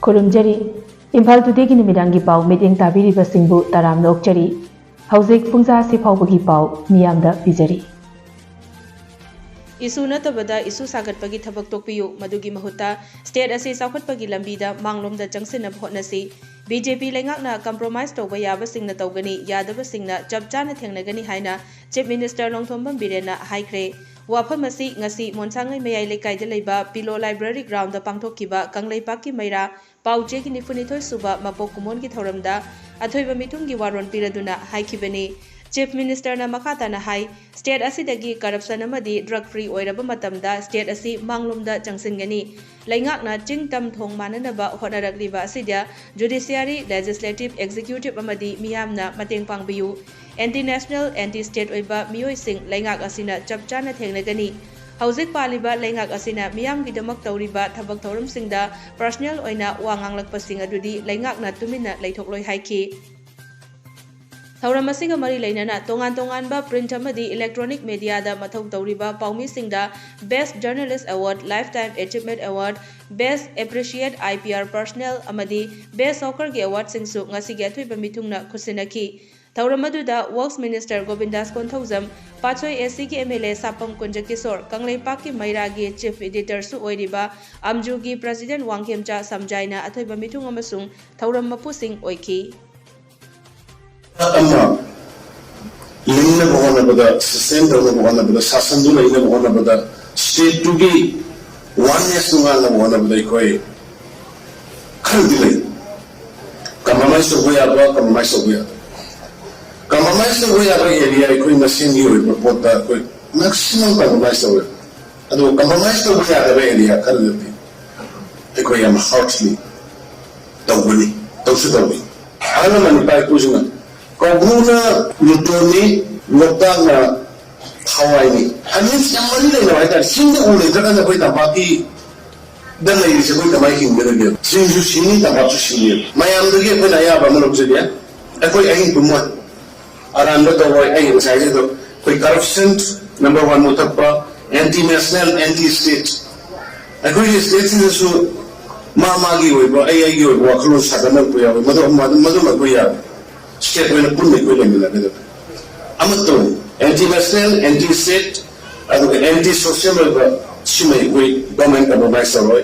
खुरुमजरी इम्फाल टुडेगी नुमिदांगी पाव meeting ताबीरिबसिंगबु Taram नोकचरी हौजिक पुंजा सिफावबगी पाव मियामदा पिजरी issue नतबदा issue सागटपगी थबक तोकपियु मदुगी महुता state असे चाखटपगी लंबीदा मांगलोमदा जंगसिन होटनसी BJP लेंगाकना compromise तौबा याबसिंगना तौगनी यादबसिंगना चपचाना थेंगनगनी हाइना chief minister Nongthombam बिरेना हाइख्रे वाफम असी ngasi मोनसांगै मयाइ लेकाइदा लेबा पिलो लाइब्रेरी ग्राउंड दा पांगथोकिबा कंगलैपाकी मैरा पाउचेगी निफुनिथोय सुबा मपोक कुमोनगी थौरमदा अथोइबा मिथुंगी वारोन पिरदुना हाइखिबनी चीफ मिनिस्टर ना मखाताना हाई स्टेट असिदगी करप्शन अमदी ड्रग फ्री ओइरबा मतमदा स्टेट असी मांगलोमदा चंगसिनगनी लैंगाकना चिंग तम थोंग माननबा होटनरकलिबा असिदा जुडिशियरी लेजिस्लेटिव एग्जीक्यूटिव अमदी मियामना मतेंग पांगबियु एंटी नेशनल एंटी स्टेट ओइबा मियोइसिंग लैंगाक असिना चपचाना थेंगनगनी हौजिक पालिबा लैंगाक असिना मियामगिदमक तौरिबा थबक थौरमसिंगदा पर्सनल ओइना वा nganglakpasing adudi लैंगाकना तुमिना लैथोकलोय हाइखि थौरमसिंग मरी लेनना तोंगान तोंगानबा प्रिंट अमदी इलेक्ट्रॉनिक मीडियादा मथौ तौरिबा पाउमीसिंगदा best journalist award lifetime achievement award best appreciate IPR personnel अमदी बेस्ट सॉकर के अवार्ड सिंगसु ngasiगे अथुइबा मिथुंगना खुसिनखि थौरमदुदा वर्क्स मिनिस्टर गोविंदास कोंथौजम पाचोय एसी के एमएलए सापम कुंज किशोर कंगलेपाक की मैरागी चीफ एडिटर सु ओइरिबा अमजुगी प्रेसिडेंट वांगखेमचा समजाइना अथुइबा मिथुंग अमसुंग थौरम मपुसिंग ओइखि लिंगना बहना बदा सिस्टम दरना बहना बदा शासन दुना इना बहना बदा स्टेट टू की वननेस दुना ना बहना बदा इकोई खरदिले कम्प्रोमाइज हो गया बा कम्प्रोमाइज हो गया कम्प्रोमाइज हो गया बा एरिया इकोई मशीन की हुई पोता कोई मैक्सिमम कम्प्रोमाइज हो गया अदो कम्प्रोमाइज हो गया बा एरिया खरदिले इकोई हम हार्टली तौबनी तौसुदौनी हाना मनी पाई कुजुंगा कबूना लुटोनी लोकताना हवाईनी हमें समझ नहीं लगा था सिंध उन्हें जगह ना कोई तबाकी दल नहीं से कोई तबाकी नहीं लगे सिंध जो सिंधी तबाकी सिंधी मैं हम लोग ये कोई नया बामन लोग से दिया कोई अहिं तुमवा आराम तो वो अहिं चाहिए तो कोई करप्शन नंबर 1 मुतब्बा एंटी नेशनल एंटी स्टेट कोई स्टेट से जो मागी हुई वो आई हुई वो खलों साधन कोई आ मधु कोई आ स्टेट में पुण्य कोई नहीं मिला मेरे अमतो एंटी नेशनल एंटी स्टेट और एंटी सोशल और सिमे कोई गवर्नमेंट का मोबाइल सरोय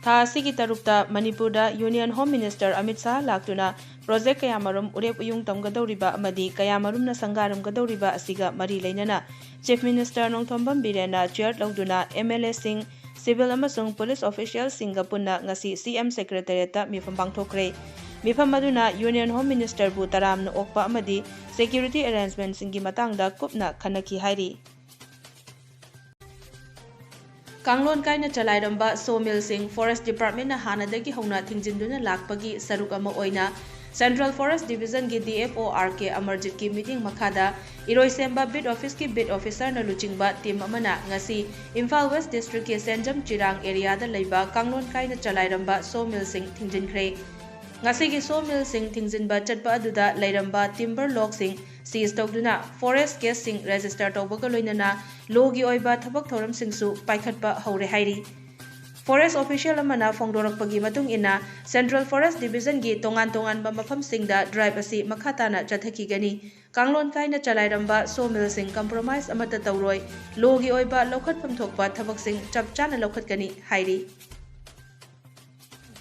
थासी की तरुकता मणिपुरदा union home minister Amit Shah लाक्तुना प्रोजेक्ट कयामरुम उरेप उयुंग तमगदौरिबा अमदी कयामरुमना संगारमगदौरिबा असिगा मरी लेनना चीफ मिनिस्टर नोंथोंबम बिरेना चेयर लौदुना एमएलए सिंह सिविल अमसुंग पुलिस ऑफिशियल सिंह पुन्ना ngasi सीएम सेक्रेटरीता मिफम पांगथोकरे मिफम अदुना यूनियन होम मिनिस्टर बु तरामना ओकपा अमदी सिक्योरिटी अरेंजमेंट सिंगी मतंगदा कुपना खनकी हाइरी कांगलोन कायना चलाइरंबा सोमिल सिंह फॉरेस्ट डिपार्टमेंट ना हानादगी हौना थिंजिंदुना लाकपगी सरुक अमा ओइना सेंट्रल फॉरेस्ट डिवीजन की डीएफओ आरके अमरजीत की मीटिंग मखादा इरोइसेंबा बिट ऑफिस की बिट ऑफिसर ना लुचिंगबा टीम अमना ngasi इम्फाल वेस्ट डिस्ट्रिक्ट के सेंजम चिरांग एरिया दा लेबा कांगलोन कायना चलाइरंबा सोमिल सिंह थिंजिनख्रे ngasi की सोमिल सिंह थिंजिनबा चटपा अदुदा लेरंबा टिम्बर लॉग सिंह सीज तौदुना फॉरेस्ट केस सिंह रजिस्टर तौबगा लोइनना लोगी ओइबा थबक थौरम सिंहसु पाइखटपा हौरे हाइरी फॉरेस्ट ऑफिशियल अमना फोंदोरकपगी मतुंग इना सेंट्रल फॉरेस्ट डिवीजन की तोंगान तोंगान मफम सिंहदा ड्राइव असी मखाताना चथकीगनी कांगलोन कायना चलाइरंबा सोमिल सिंह कंप्रोमाइज अमता तौरोय लोगी ओइबा लौखटफम थोकपा थबक सिंह चपचाना लौखटगनी हाइरी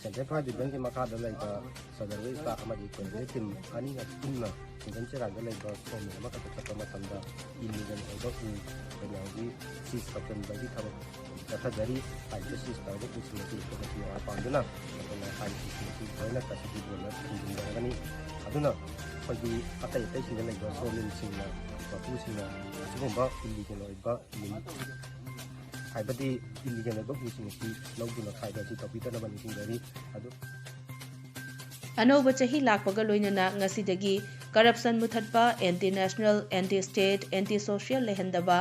सेंट्रल फॉरेस्ट डिवीजन के मखादा लेबा सदरवे स्टाफ अमदी कोई टीम अनी ना पुन्ना इंजन चराग लेबा सोमिल अमका चपा मतंदा इलीगल ओइबा उ बयागी सीज कपन बगी थबक कथादरी पाइसिस तावो कुसिमती कोती आ पांदुना ना पाइसिस होइना कसिबी बोला थिंजिंगनी अदुना पगी अतै तै सिंग लेबा सोमिल सिंगना बापुसिंगना सुगुंबा इलीगल ओइबा हाइबदी इलीगल ओइबा कुसिमती लौदुना खाइबासी टॉपिकना बनिसिंगरी अदु अनोब चही लाखपगा लोइनना ngasiदगी करप्शन मुथटपा anti national anti state anti social लेहंदबा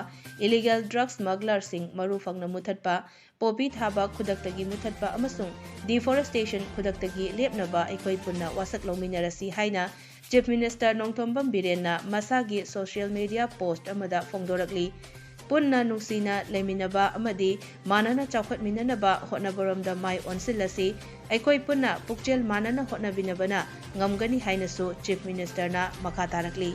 इलीगल ड्रग्स स्मगलर सिंह मरु फंगना मुथटपा पोपी थाबा खुदक्तगी मुथटपा अमसुंग डिफोरेस्टेशन खुदक्तगी लेपनबा एकोई पुन्ना वासक लौमिनरसी हाइना चीफ मिनिस्टर नोंथोंबम बिरेना मसागी सोशल मीडिया पोस्ट अमदा फोंदोरकली punna nungsina leiminaba amadi manana chawkhatminanaba hotnabaromda mai onsilasi aikoi punna pukjel manana hotnabinabana ngamgani hainasu Chief Minister na makha tarakli.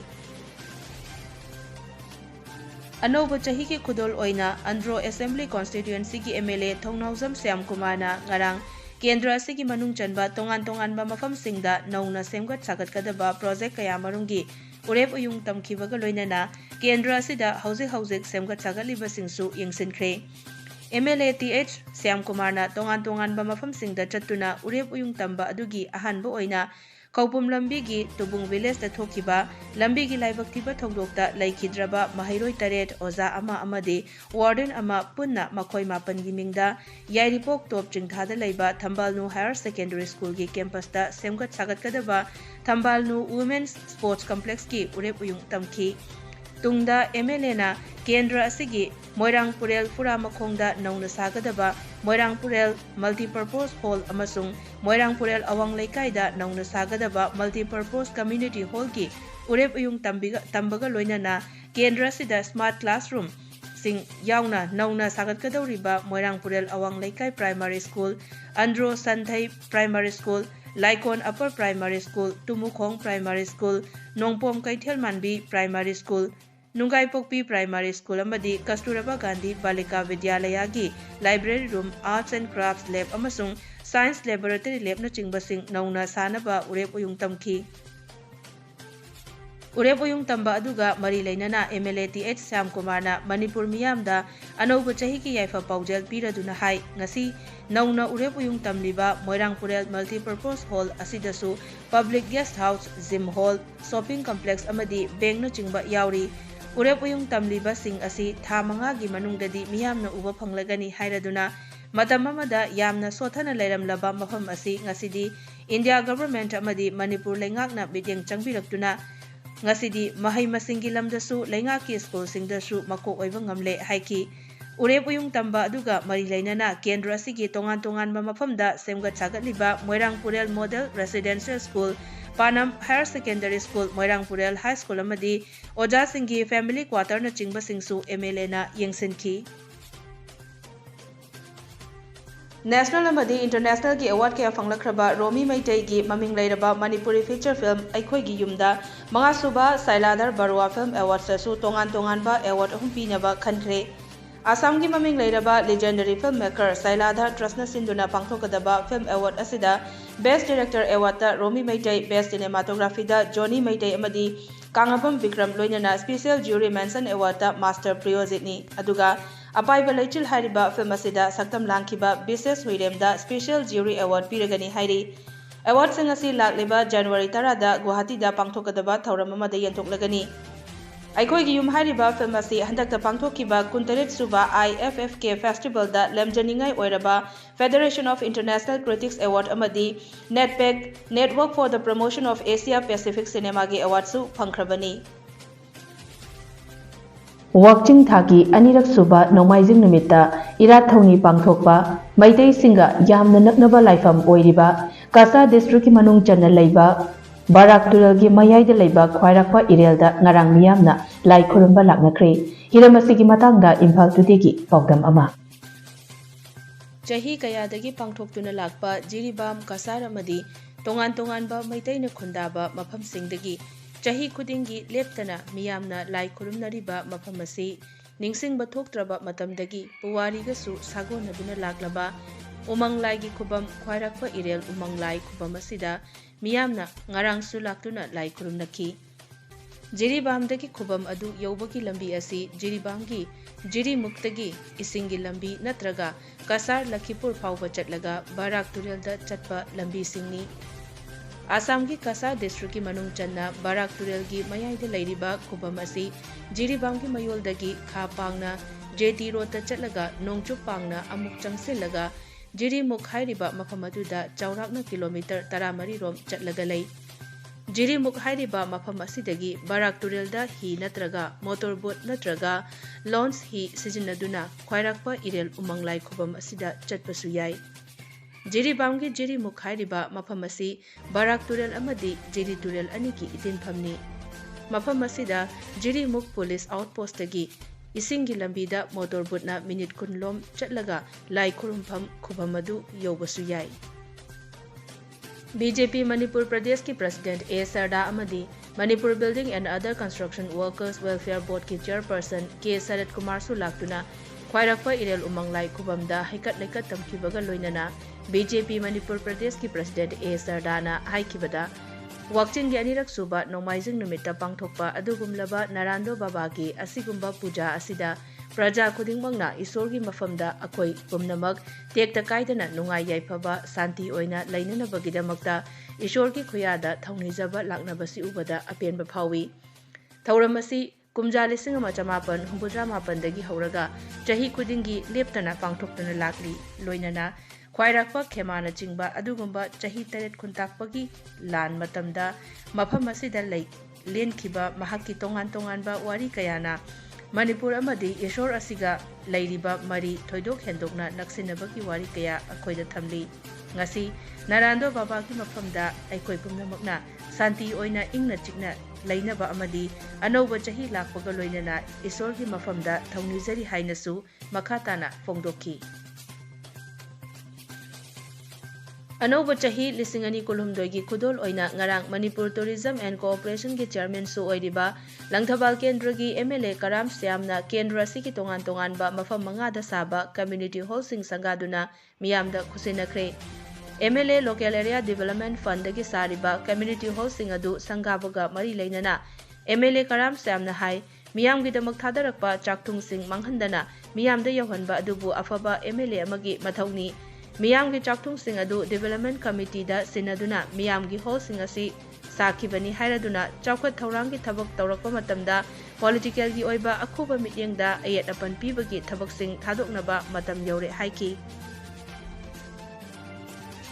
Anoba chahi ki khudol oina Andro Assembly Constituency ki MLA Thongnauzam Syam Kumar na ngarang Kendra asigi manung chanba tongan ba mafam singda nauna semgat sagat kadaba project kaya marungi urep uyung tamkibaga loinana Kendra asida hauzik semgat sagaliba singsu yengsinkre. MLA TH Syam Kumar na tongan ba mafam singda chatuna urep uyung tamba adugi ahanba oina Kaupum lambi gi tubung village da thokiba lambi gi laibak tiba thogdokta laikhidraba mahairoi taret oza ama amade warden ama punna makhoi mapan gi mingda yairipok top jingthada leiba Thambalnu Higher Secondary School gi campus da semgat sagat kadaba Thambalnu Women's Sports Complex ki urep uyung tamki tungda MLA na Kendra asigi Moirang Purel Fura Makhongda nauna sagadaba Moirang Purel Multipurpose Hall amasung Moirang Purel Awang Leikaida nauna sagadaba Multipurpose Community Hall ki urep uyung tambaga loinana Kendra sida Smart Classroom sing yauna nauna sagat kadawriba Moirang Purel Awang Leikai Primary School, Andro Santhai Primary School, Laikon Upper Primary School, Tumukhong Primary School, Nongpom Kaithel Manbi Primary School, Nungai Pokpi Primary School amadi Kasturaba Gandhi Balika Vidyalaya gi Library Room, Arts and Crafts Lab amasung Science Laboratory Lab na chingbasing nauna sanaba urep uyung tamki. Urep uyung tamba aduga mari lainana MLA TH Syam Kumar na Manipur miyamda anoba chahi ki yaifa paujal piraduna hai ngasi nauna urep uyung tamliba Moirang Purel Multipurpose Hall asidasu Public Guest House, Gym Hall, Shopping Complex amadi bank na chingba yauri urep uyung tamliba sing asi tha manga gi manungdadi miyamna uba phanglagani hairaduna matam amada yamna sothana leiramlaba mafam asi ngasidi India government amadi Manipur lengakna bidyang changbirakduna ngasidi mahai masingi lamdasu lengaki school singdasu makok oiba ngamle haiki urep uyung tamba aduga mari lainana Kendra asigi tongan ba mafamda semgat sagatliba Moirang Purel Model Residential School, Panam Higher Secondary School, Moirang Purel High School amadi Oja Singhi Family Quarter na chingba singsu MLA na yengsinki. National amadi international ki award kaya fanglakraba Romi Maitai gi maming lairaba Manipuri feature film Aikoi gi yumda mga suba Sailadhar Barua Film Awards sasu tongan ba award humpinaba khankhre. Assam gi maming lairaba legendary filmmaker Sailadhar Trasna Sinduna pangthokadaba film award asida Best Director Award ta Romi Maitai, Best Cinematography da Johnny Maitai amadi Kangabam Vikram loinana Special Jury Mention Award ta Master Priyojitni aduga apaiba leichil hariba film asida saktam langkiba Business Huirem da Special Jury Award piragani hairi award singasi lakliba January 10 da Guwahati da pangthokadaba thauram amada yentoklagani Aikoi gi yum hariba film asi handakta pangthokiba kuntaret suba IFFK Festival da lemjaningai oiraba Federation of International Critics Award amadi NetPAC Network for the Promotion of Asia Pacific Cinema gi award su phangkhrabani. Wakching Thaki Anirak Suba Nomaijing Numita Irat Thoni Pangthokpa Maitai Singa Yamna Naknaba Laifam Oiriba Kasa District Manung Chana Leiba Barak Turalgi Mayai de Leiba Khwairakpa Irelda Ngarang Miyamna Lai Khurumba Laknakre Hiramasigi Matangda Imphal Tudegi Paudam Ama Chahi kayadagi pangthoktuna lakpa Jiribam Kasar amadi tongan ba Maitai na khundaba mafam singdagi Chahi khudingi leptana miyamna lai khurumnariba mafam asi ningsingba thoktraba matamdagi puwarigasu sagonaduna laklaba umang lai gi khubam khwairakpa irel umang lai khubam asida miyamna ngarangsu laktuna lai khurumnaki Jiribamdagi khubam adu yobagi lambi asi Jiribamgi Jiri Muktagi isingi lambi natraga Kasar Lakhipur fauba chatlaga Barak Turelda chatpa lambi singni Assamgi Kasar District ki manung channa Barak Turelgi mayai de lairiba khubam asi Jiribamgi mayoldagi kha pangna JT Road ta chatlaga nongchup pangna amuk changsilaga Jiri Muk hairiba mafam aduda chaurakna kilometer 13 rom chatlaga lei Jiri Muk hairiba mafam asidagi Barak Turelda hi natraga motorboat natraga launch hi sijinaduna khwairakpa irel umanglai khubam asida chatpasu yai Jiribamgi Jiri Muk hairiba mafam asi Barak Turel amadi Jiri Turel aniki itin phamni mafam asida Jiri Muk Police Outpost tagi इसिंगी लंबीदा motor बुटना minute कुनलोम चटलगा लाई खुरुमफम खुफम अदु यौबसु याई। बीजेपी मणिपुर प्रदेश की प्रेसिडेंट ए सरदा अमदी Manipur building and other construction workers welfare board की चेयरपर्सन के शरद कुमार सु लाक्तुना ख्वाइरक्प इरेल उमंग लाई खुबमदा हैकत लेकत तमखिबगा लोइनना बीजेपी मणिपुर प्रदेश की प्रेसिडेंट ए सरदाना हाइकिबदा वाक्चिंग अनिरक सुबा नोमाइजिंग नुमित्ता पांगथोकपा अदुगुमलबा नारायणदो बाबा की असिगुम्बा पूजा असिदा प्रजा खुदिंगमंगना ईश्वरगी मफमदा अखोई पुमनमक टेक्ता कायदना नुंगाई याइफबा शांति ओइना लैननबगिदमक्ता ईश्वरगी खुयादा थौनिजबा लाक्नबसि उबदा अपेनबा फावी। थौरम असि कुमजा 1958 हौरगा चही खुदिंगी लेप्तना पांगथोक्तना लाक्ली लोइनना ख्वाइरक्प खेमाना चिंगबा अदुगुम्बा चही 8 खुंताकपगी लान मतमदा मफम असिदा लेनखिबा महाकी तोंगान तोंगानबा वारी कयाना मणिपुर अमदी ईश्वर असिगा लैरिबा मरी थोइदोक हेंदोकना नक्सिनबगी वारी कया अखोइदा थमली। ngasi नारायणदो बाबा की मफमदा अखोइ पुमनमकना शांति ओइना इंगना चिकना लैनबा अमदी अनौबा चही लाकपगा लोइनना ईश्वर की मफमदा थौनिजरी हाइनसु मखाताना फोंदोकी। अनौबा चही 2022 की खुदोल ओइना ngarang Manipur tourism and cooperation के चेयरमैन सु ओइरिबा लंगथबाल केंद्र की एमएलए कराम श्यामना केंद्र असि की तोंगान तोंगानबा मफम मंगादा साबा कम्युनिटी हॉल सिंग संगादुना मियामदा खुसिनखरे। MLA local area development fund की सारिबा कम्युनिटी हॉल सिंग अदु संगाबगा मरी लैनना एमएलए कराम श्यामना हाई मियाम गिदमक थादरकपा चाकथुंग सिंग मंगहंदना मियामदा यौहनबा अदुबु अफबा एमएलए अमगी मथौनी मियाम की चाकथुंग सिंग अदु डेवलपमेंट कमिटी दा सिनदुना मियाम की हॉल सिंग असि साखिबनी हाइरदुना चौखत थौरांग की थबक तौरकपा मतमदा पॉलिटिकल की ओइबा अखुबा मिटिंगदा अयत अपन पीबगी थबक सिंग थादोकनबा मतम यौरे हाइकी।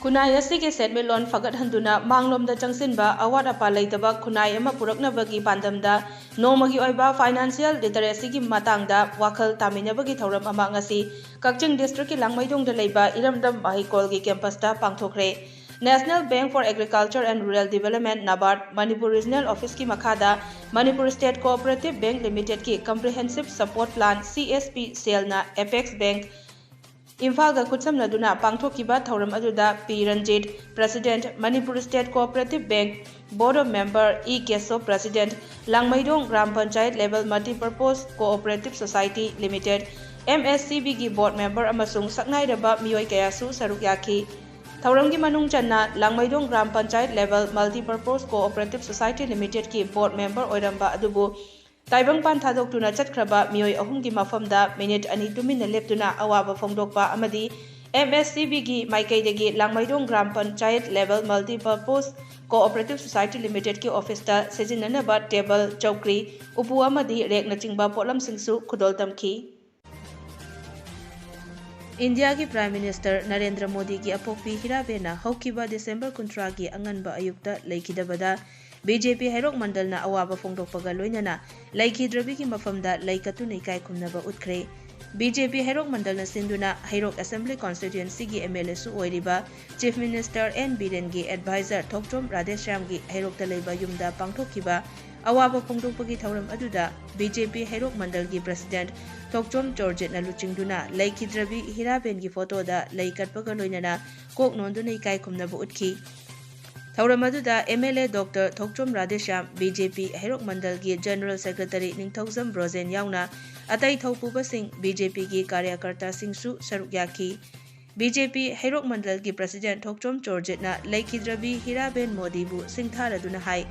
खुनाई असि के सेटमेलोन फगत हंदुना मांगलोमदा चंगसिनबा अवाट अपा लेतबा खुनाई अमा पुरकनबगी पांदमदा नोमगी ओइबा फाइनेंशियल लिटरेसी की मातांगदा वाखल तामिनबगी थौरम अमा ngasi कक्चिंग डिस्ट्रिक्ट की लांगमैदोंगदा लेबा इरमदम बाहिकोल की कैंपसदा पांगथोखरे। National bank for agriculture and rural development NABARD Manipur regional office की मखादा Manipur state cooperative bank limited की कम्प्रिहेंसिव सपोर्ट प्लान CSP सेलना एपेक्स बैंक इम्फाल खुत्समनदुना पांगथोकिबा थौरम अदुदा P Ranjit president Manipur state cooperative bank board of member E Keso president Langmeidong gram panchayat level multipurpose cooperative society limited MSCB की board member अमसुंग सकनाइरबा मियोय कयासु सरुक याखी। थौरम की मनुंग चन्ना Langmeidong gram panchayat level multipurpose cooperative society limited की बोर्ड मेंबर ओइरंबा अदुबु ताइबंगपान थादोक्तुना चटख्रबा मियोय अहुम की मफमदा मिनिट अनि तुमिन लेप्तुना अवाबा फोंदोकपा अमदी MSCB की माइकैदगी Langmeidong gram panchayat level multipurpose cooperative society limited की ऑफिसता सिजिननबा टेबल चौकरी उपु अमदी रेकनचिंगबा पोलमसिंगसु खुदोल तमखी। इंडिया की प्राइम मिनिस्टर नरेंद्र मोदी की अपोक्पी हिराबेना हौकिबा दिसंबर 19 की अंगनबा अयुक्ता लेखिदबदा बीजेपी हैरोक मंडलना अवाबा फोंदोकपगा लोइनना लेखिद्रबी की मफमदा लेकतुन इकाई खुमनबा उतखरे। बीजेपी हैरोक मंडलना सिंधुना हैरोक असेंबली कॉन्स्टिट्यूएंसी की एमएलए सु ओइरिबा चीफ मिनिस्टर एन बीरेन की एडवाइजर थोक्चोम राधेश्याम की हैरोकता लेबा युमदा पांगथोकिबा अवाबा फोंदोकपगी थौरम अदुदा बीजेपी हैरोक मंडल की प्रेसिडेंट थोक्चोम जॉर्जेट लुचिंगदुना लेखिद्रबी हिराबेन की फोटोदा लेकटपगा लोइनना कोक नोंदुना इकाई खुमनबा उतखी। थौरम अदुदा MLA doctor Thokchom Radheshyam BJP Heirok mandal की जनरल सेक्रेटरी निंगथौजम ब्रोजेन याउना अतई थौपुबसिंग बीजेपी की कार्यकर्ता सिंगसु सरुक याखी। बीजेपी हैरोक मंडल की प्रेसिडेंट थोक्चोम जॉर्जेटना लेखिद्रबी हिराबेन मोदीबु सिंगथारदुना हाई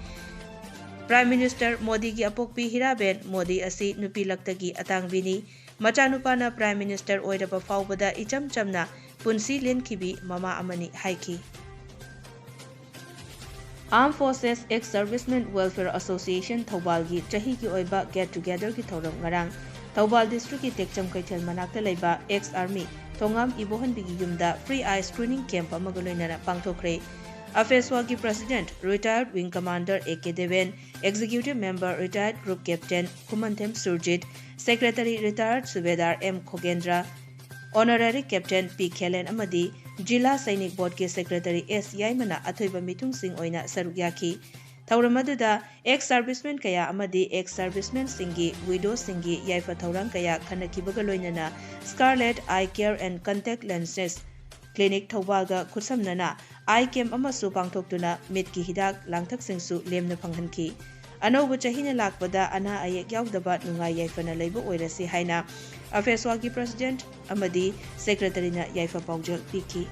प्राइम मिनिस्टर मोदी की अपोक्पी हिराबेन मोदी असी नुपी लक्तगी अतांगबिनी मचानुपाना प्राइम मिनिस्टर ओइरबा फाउबदा इचम चमना पुंसी लेनखिबी ममा अमनी हाइकी। Arm forces ex servicemen welfare association Thoubal की चही की ओइबा गेट टुगेदर की थौरम ngarang थौबाल डिस्ट्रिक्ट की टेक्चम कैथल मनाक्ता लेबा एक्स आर्मी थोंगाम इबोहनबी की युमदा फ्री आई स्क्रीनिंग कैंप अमगा लोइनना पांगथोखरे। अफेसवा की president retired wing commander A.K. Deven, executive member retired group captain Kumanthem Surjit, secretary retired subedar M. Khogendra, honorary captain P. Khelen अमदी जिला सैनिक बोर्ड के सेक्रेटरी S. याइमना अथोइबा मिथुंग सिंह ओइना सरुक याखी। ꯊꯧꯔꯝ ꯑꯗꯨꯗ ꯑꯦꯛꯁ ꯁꯔꯚꯤꯁꯃꯦꯟ ꯀꯌꯥ ꯑꯃꯗꯤ ꯑꯦꯛꯁ ꯁꯔꯚꯤꯁꯃꯦꯟꯁꯤꯡꯒꯤ ꯋꯤꯗꯣꯁꯤꯡꯒꯤ ꯌꯥꯏꯐ ꯊꯧꯔꯥꯡ ꯀꯌꯥ ꯈꯟꯅꯈꯤꯕꯒ ꯂꯣꯏꯅꯅ scarlet eye care and contact lenses clinic ꯊꯧꯕꯥꯜꯒ ꯈꯨꯠꯁꯝꯅꯅ ꯑꯥꯏ ꯀꯦꯝ ꯑꯃꯁꯨ ꯄꯥꯡꯊꯣꯛꯇꯨꯅ ꯃꯤꯠꯀꯤ ꯍꯤꯗꯥꯛ ꯂꯥꯡꯊꯛꯁꯤꯡꯁꯨ ꯂꯦꯝꯅ ꯐꯪꯍꯟꯈꯤ꯫ ꯑꯅꯧꯕ ꯆꯍꯤꯅ ꯂꯥꯛꯄꯗ ꯑꯅꯥ ꯑꯌꯦꯛ ꯌꯥꯎꯗꯕ ꯅꯨꯡꯉꯥꯏ ꯌꯥꯏꯐꯅ ꯂꯩꯕ ꯑꯣꯏꯔꯁꯤ ꯍꯥꯏꯅ ꯑꯐꯦꯁ꯭ꯋꯥꯒꯤ ꯄ꯭ꯔꯁꯤꯗꯦꯟꯠ ꯑꯃꯗꯤ ꯁꯦꯀ꯭ꯔꯦꯇꯔꯤꯅ ꯌꯥꯏꯐ ꯄꯥꯎꯖꯦꯜ ꯄꯤꯈꯤ꯫